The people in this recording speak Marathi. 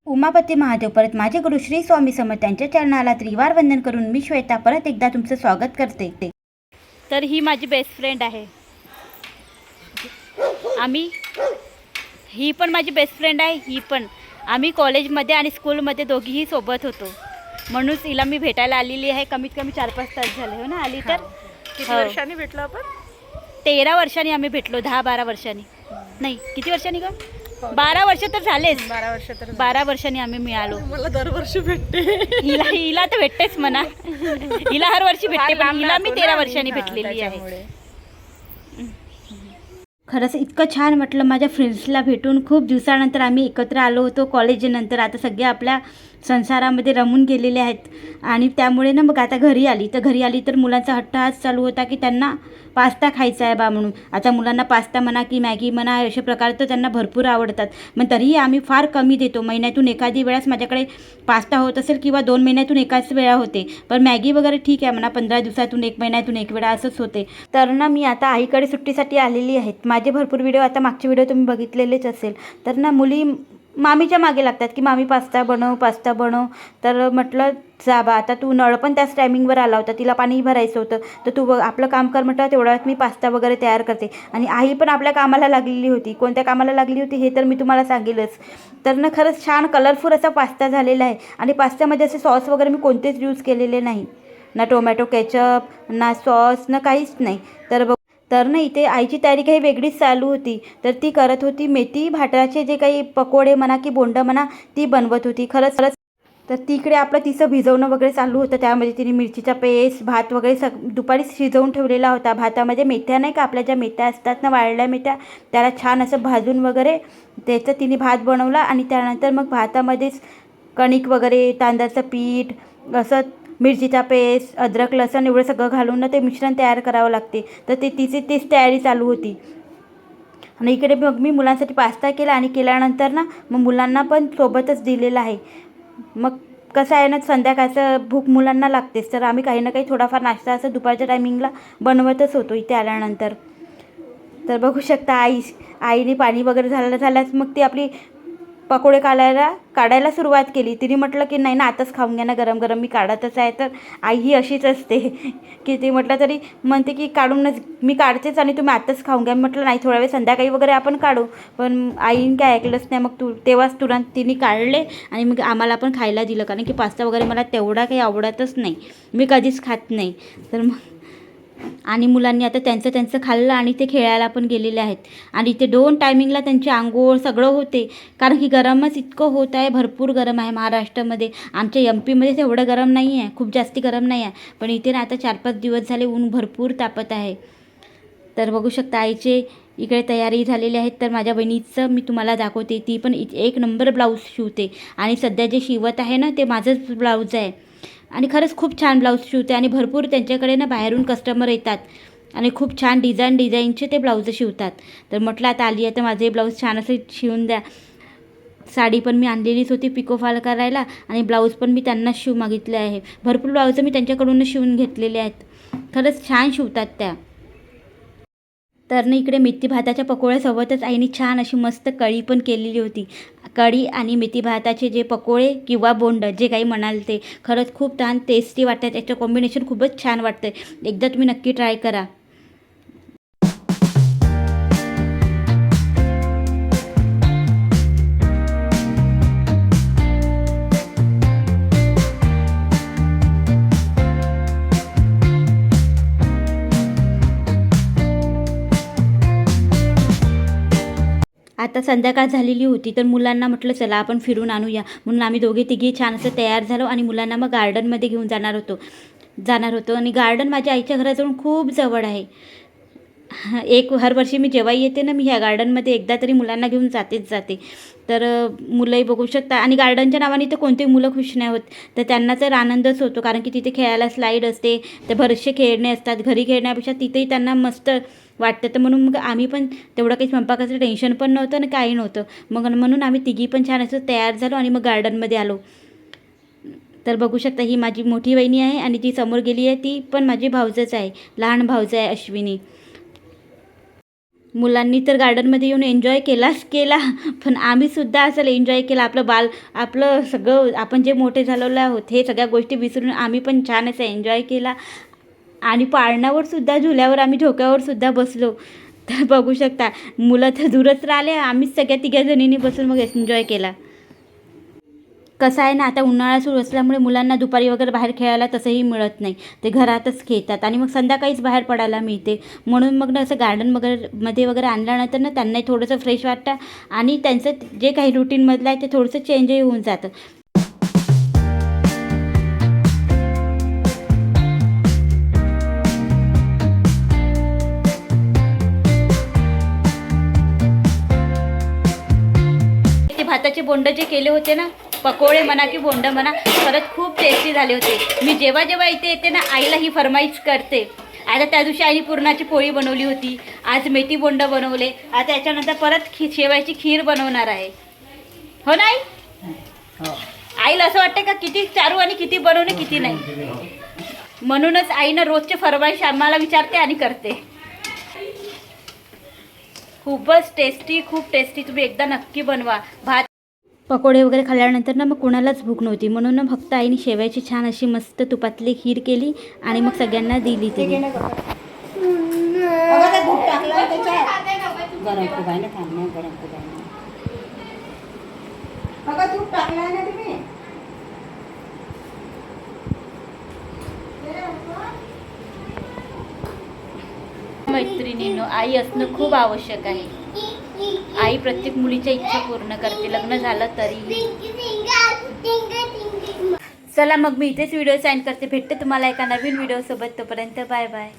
उमापती महादेव परत माझे गुरु श्री स्वामी समर्थ यांच्या चरणाला त्रिवार वंदन करून मी श्वेता परत एकदा तुमचं स्वागत करते. तर ही माझी बेस्ट फ्रेंड आहे. ही पण माझी बेस्ट फ्रेंड आहे. ही पण आम्ही कॉलेजमध्ये आणि स्कूलमध्ये दोघीही सोबत होतो, म्हणून हिला मी भेटायला आलेली आहे. कमीत कमी 4-5 तास झाले हो ना आली तर. किती वर्षांनी भेटलो आपण? 13 वर्षांनी आम्ही भेटलो. 10-12 वर्षांनी नाही, किती वर्षांनी ग? 12 वर्ष तर झालेच. 12 वर्षांनी आम्ही मिळालो. मला दरवर्षी भेटते. हिला तर भेटतेच म्हणा. हिला हर वर्षी भेटते, पण हिला मी 13 वर्षांनी भेटलेली आहे. खरंच इतकं छान वाटलं माझ्या फ्रेंड्सला भेटून. खूप दिवसानंतर आम्ही एकत्र आलो होतो कॉलेजनंतर. आता सगळे आपल्या संसारामध्ये रमून गेलेले आहेत आणि त्यामुळे ना मग आता घरी आली तर मुलांचा हट्ट हाच चालू होता की त्यांना पास्ता खायचा आहे बा म्हणून. आता मुलांना पास्ता म्हणा की मॅगी म्हणा अशा प्रकार तर त्यांना भरपूर आवडतात. मग तरीही आम्ही फार कमी देतो. महिन्यातून एखादी वेळास माझ्याकडे पास्ता होत असेल किंवा 2 महिन्यातून एकाच वेळा होते. पण मॅगी वगैरे ठीक आहे म्हणा, 15 दिवसातून 1 महिन्यातून 1 वेळा असंच होते. तर ना मी आता आईकडे सुट्टीसाठी आलेली आहेत. माझे भरपूर व्हिडिओ, आता मागचे व्हिडिओ तुम्ही बघितलेलेच असेल. तर ना मुली मामीच्या मागे लागतात की मामी पास्ता बनव. तर म्हटलं जा बा, आता तू नळ पण त्याच टायमिंगवर आला होता, तिला पाणी भरायचं होतं, तर तू आपलं काम कर म्हटलं. तेवढ्या वेळात मी पास्ता वगैरे तयार करते. आणि आई पण आपल्या कामाला लागलेली होती. कोणत्या कामाला लागली होती हे तर मी तुम्हाला सांगेलच. तर ना खरंच छान कलरफुल असा पास्ता झालेला आहे. आणि पास्त्यामध्ये असे सॉस वगैरे मी कोणतेच यूज केलेले नाही, ना टोमॅटो केचप ना सॉस ना काहीच नाही. तर ना इथे आईची तयारी काही वेगळीच चालू होती. तर ती करत होती मेथी भाताचे जे काही पकोडे म्हणा की बोंड म्हणा ती बनवत होती. खरंच तर तिकडे आपलं तिचं भिजवणं वगैरे चालू होतं. त्यामध्ये तिने मिरचीचा पेस्ट भात वगैरे दुपारी शिजवून ठेवलेला होता. भातामध्ये मेथ्या नाही का, आपल्या ज्या मेथ्या असतात ना वाळल्या मेथ्या, त्याला छान असं भाजून वगैरे त्याचं तिने भात बनवला. आणि त्यानंतर मग भातामध्येच कणिक वगैरे तांदळाचं पीठ असं मिरचीचा पेस्ट अद्रक लसूण एवढं सगळं घालून ना ते मिश्रण तयार करावं लागते. तर तीच तयारी चालू होती. आणि इकडे मग मी मुलांसाठी पास्ता केला आणि केल्यानंतर ना मग मुलांना पण सोबतच दिलेला आहे. मग कसं आहे ना, संध्याकाळचं भूक मुलांना लागतेच, तर आम्ही काही ना काही थोडाफार नाश्ता असं दुपारच्या टायमिंगला बनवतच होतो इथे आल्यानंतर. तर बघू शकता आईने पाणी वगैरे झाल्यास मग ती आपली पकोडे काढायला सुरुवात केली. तिने म्हटलं की नाही ना आताच खाऊन घ्या ना, गरम गरम मी काढतच आहे. तर आई ही अशीच असते की ती म्हटलं तरी म्हणते की काढूनच मी काढतेच आणि तुम्ही आताच खाऊन घ्या. म्हटलं नाही, थोडा वेळ संध्याकाळी वगैरे आपण काढू. पण आईने काय ऐकलंच नाही. मग तेव्हाच तुरंत तिने काढले आणि मग आम्हाला पण खायला दिलं. कारण की पास्ता वगैरे मला तेवढा काही आवडतच नाही, मी कधीच खात नाही. तर मग आणि मुलांनी आता त्यांचं खाल्लं आणि ते खेळायला पण गेलेले आहेत. आणि इथे 2 टायमिंगला त्यांची आंघोळ सगळं होते. कारण की गरमच इतकं होत आहे, भरपूर गरम आहे महाराष्ट्रामध्ये. आमच्या MP मध्ये तेवढं गरम नाही आहे, खूप जास्ती गरम नाही आहे. पण इथे ना आता 4-5 दिवस झाले ऊन भरपूर तापत आहे. तर बघू शकता आईचे इकडे तयारी झालेली आहेत. तर माझ्या बहिणीचं मी तुम्हाला दाखवते. ती पण 1 नंबर ब्लाऊज शिवते. आणि सध्या जे शिवत आहे ना ते माझंच ब्लाऊज आहे. आणि खरंच खूप छान ब्लाऊज शिवते. आणि भरपूर त्यांच्याकडे ना बाहेरून कस्टमर येतात आणि खूप छान डिझाईनचे ते ब्लाऊज शिवतात. तर म्हटलं आता आली आहे तर माझे ब्लाऊज छान असे शिवून द्या. साडी पण मी आणलेलीच होती पिकोफॉल करायला आणि ब्लाऊज पण मी त्यांनाच शिवून मागितले आहे. भरपूर ब्लाऊज मी त्यांच्याकडूनच शिवून घेतलेले आहेत. खरंच छान शिवतात त्या. तर ना इकडे मेथी भाताच्या पकोड्यासोबतच आईने छान अशी मस्त कढी पण केलेली होती. कढी आणि मेथी भाताचे जे पकोडे किंवा बोंड जे काही म्हणाल ते खरंच खूप छान टेस्टी वाटतात. याचं कॉम्बिनेशन खूपच छान वाटतं. एकदा तुम्ही नक्की ट्राय करा. आता संध्याकाळ झालेली होती. तर मुलांना म्हटलं चला आपण फिरून आणूया, म्हणून आम्ही दोघे तिघे छान असं तयार झालो आणि मुलांना मग गार्डनमध्ये घेऊन जाणार होतो. आणि गार्डन माझ्या आईच्या घराजवळून खूप जवळ आहे. हर वर्षी मी जेव्हाही येते ना, मी ह्या गार्डनमध्ये एकदा तरी मुलांना घेऊन जाते. तर मुलंही बघू शकता आणि गार्डनच्या नावाने तर कोणतेही मुलं खुश नाही होत. तर त्यांना तर आनंदच होतो, कारण की तिथे खेळायला स्लाईड असते, तर बरेचसे खेळणे असतात. घरी खेळण्यापेक्षा तिथेही त्यांना मस्त वाटतं. तर म्हणून मग आम्ही पण तेवढं काही स्वयंपाकाचं टेन्शन पण नव्हतं आणि काही नव्हतं. मग म्हणून आम्ही तिघी पण छान असं तयार झालो आणि मग गार्डनमध्ये आलो. तर बघू शकता, ही माझी मोठी वहिनी आहे आणि जी समोर गेली आहे ती पण माझी भाऊजच आहे, लहान भाऊज आहे अश्विनी. मुलांनी तर गार्डनमध्ये येऊन एन्जॉय केला, पण आम्हीसुद्धा असं एन्जॉय केला. आपलं सगळं आपण जे मोठे झालेलो आहोत हे सगळ्या गोष्टी विसरून आम्ही पण छान असं एन्जॉय केला. आणि पाळण्यावरसुद्धा, झुल्यावर आम्ही झोक्यावरसुद्धा बसलो. तर बघू शकता, मुलं तर दूरच राहिले, आम्हीच सगळ्या तिघ्या जणींनी बसून मग एन्जॉय केला. कसं आहे ना, आता उन्हाळा सुरू असल्यामुळे मुलांना दुपारी वगैरे बाहेर खेळायला तसंही मिळत नाही. ते घरातच खेळतात आणि मग संध्याकाळीच बाहेर पडायला मिळते. म्हणून मग ना असं गार्डन मध्ये वगैरे आणल्यानंतर ना त्यांनाही थोडंसं फ्रेश वाटतं आणि त्यांचं जे काही रुटीनमधलं आहे ते थोडंसं चेंजही होऊन जातं. भाताचे बोंड जे केले होते ना, पकोडे म्हणा की बोंड म्हणा, खरंच खूप टेस्टी झाले होते. मी जेव्हा इथे येते ना, आईला ही फरमाईश करते. आता त्या दिवशी आईने पुरणाची पोळी बनवली होती, आज मेथी बोंड बनवले, आता याच्यानंतर परत शेवायची खीर बनवणार आहे. हो ना आई? आईला असं वाटतं का किती चारू आणि किती बनवणे किती नाही. म्हणूनच आईनं रोजचे फरमाईश आम्हाला विचारते आणि करते. खूपच टेस्टी, खूप टेस्टी. तुम्ही एकदा नक्की बनवा. भात पकोडे वगैरे खाल्ल्यानंतर ना मग कोणालाच भूक नव्हती, म्हणून ना फक्त आईने शेवयाची छान अशी मस्त तुपातली खीर केली आणि मग सगळ्यांना दिली. मैत्रिणींनो, आई असणं खूप आवश्यक आहे. आई प्रत्येक मुलीच्या इच्छा पूर्ण करते, लग्न झालं तरी. चला मग मी इथेच व्हिडिओ सेंड करते. भेटते तुम्हाला एका नवीन व्हिडिओसोबत. तोपर्यंत बाय बाय.